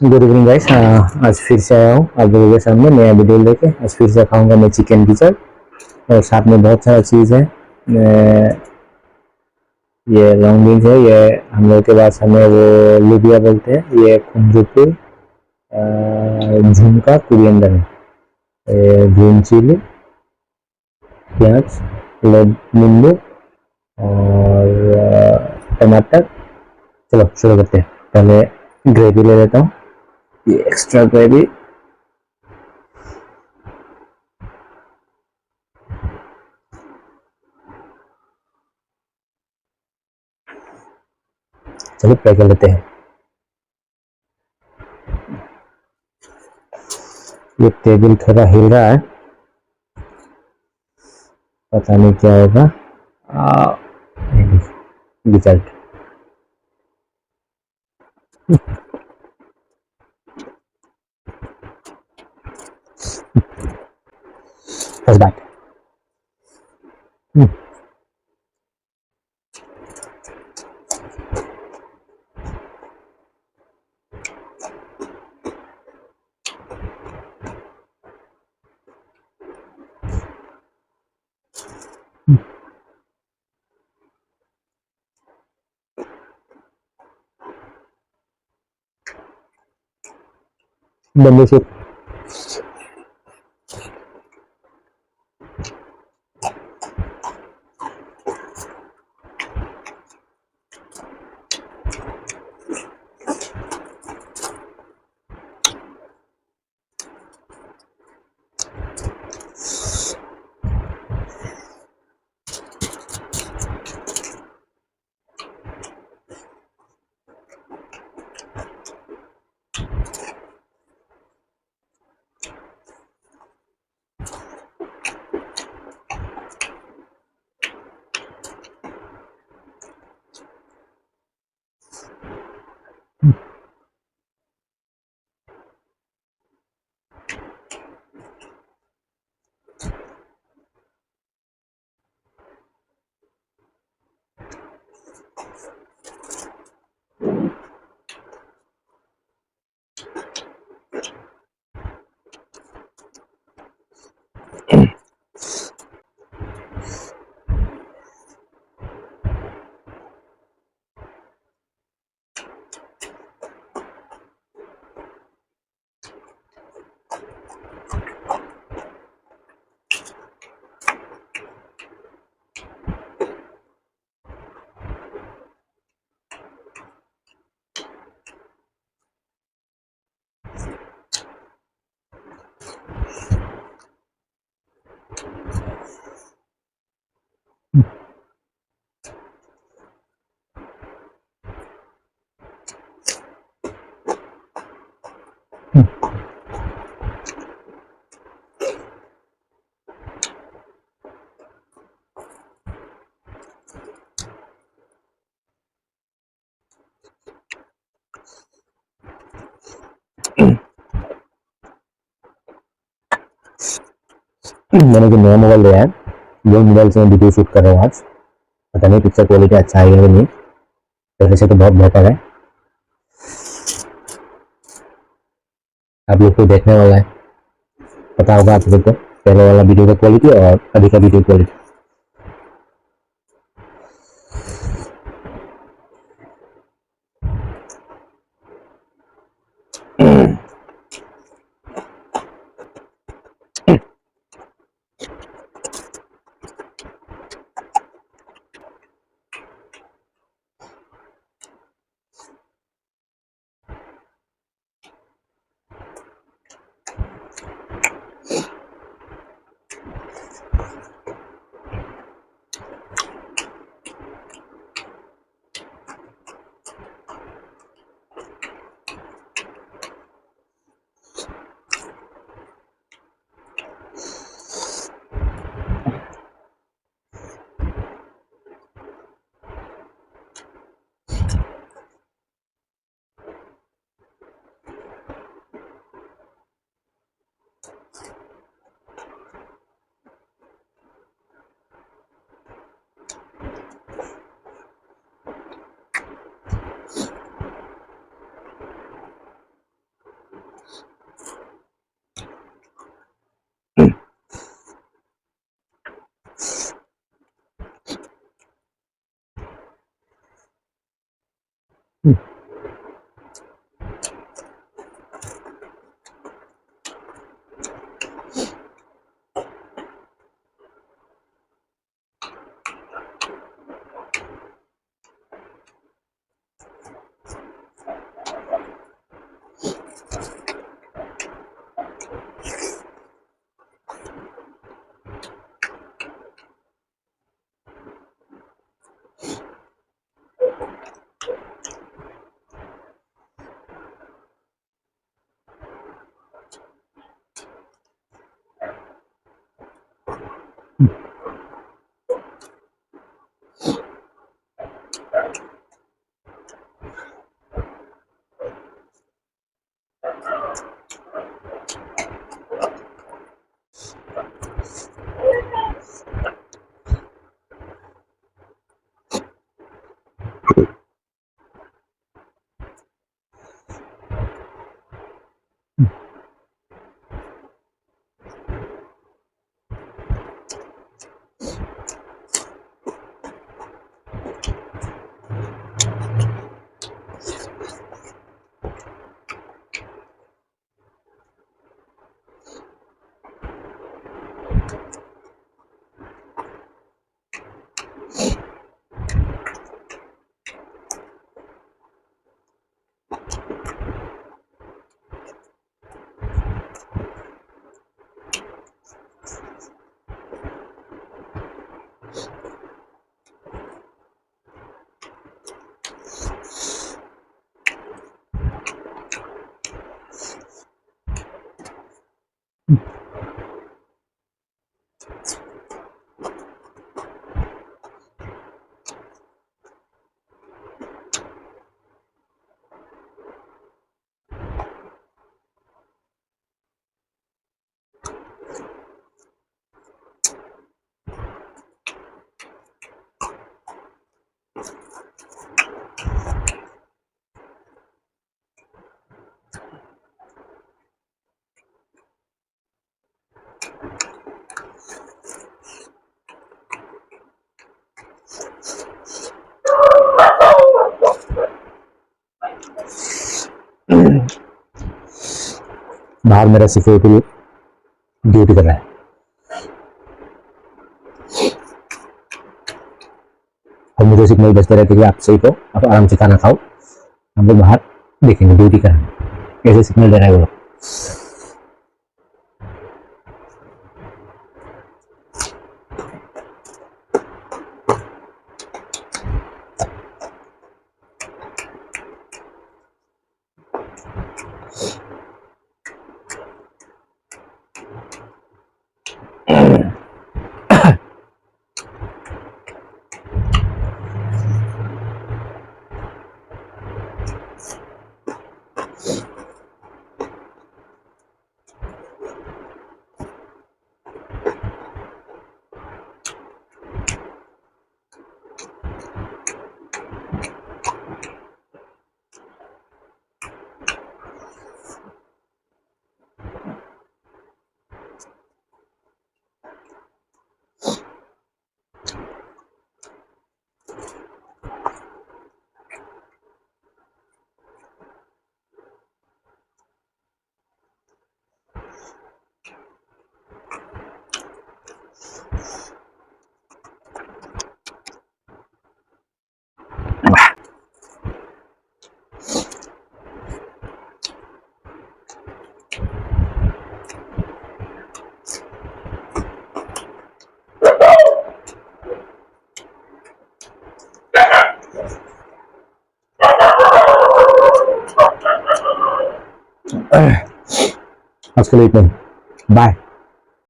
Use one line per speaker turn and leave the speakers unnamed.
Good evening guys. आज फिर से आया हूँ आप लोगों के सामने नया वीडियो लेके। आज फिर से खाऊंगा मैं चिकन गिचड़ और साथ में बहुत सारा चीज़ है। ये लॉन्ग बीन्स है, ये हम लोग के पास हमें वो लुबिया बोलते हैं। ये कुंजुपू, झुमका कुरियंडर है, ग्रीन चिली, प्याज, नींबू और टमाटर। चलो शुरू करते हैं। पहले ग्रेवी ले लेता हूँ, ये एक्स्ट्रा ग्रेवी। चलो फ्राई कर लेते हैं। ये टेबल थोड़ा हिल रहा है, पता नहीं क्या होगा। रिजल्ट फर्स्ट बात। बंदे से मैंने जो नया मोबाइल लिया है, वो मोबाइल से मैं वीडियो शूट कर रहा हूँ आज। पता नहीं पिक्चर क्वालिटी अच्छा है या नहीं, पहले से तो बहुत बेहतर है। आप लोग को देखने वाला है, पता होगा आप लोग को पहले वाला वीडियो का क्वालिटी और अभी का वीडियो क्वालिटी। बाहर मेरा सिक्योरिटी ड्यूटी कर रहा है। और मुझे सिग्नल बजते रहते कि आप सही हो, आप आराम से खाना खाओ, हम लोग बाहर देखेंगे ड्यूटी कर रहे हैं। ऐसे सिग्नल दे रहा है वो लोग। आज के लिए इतना ही, बाय।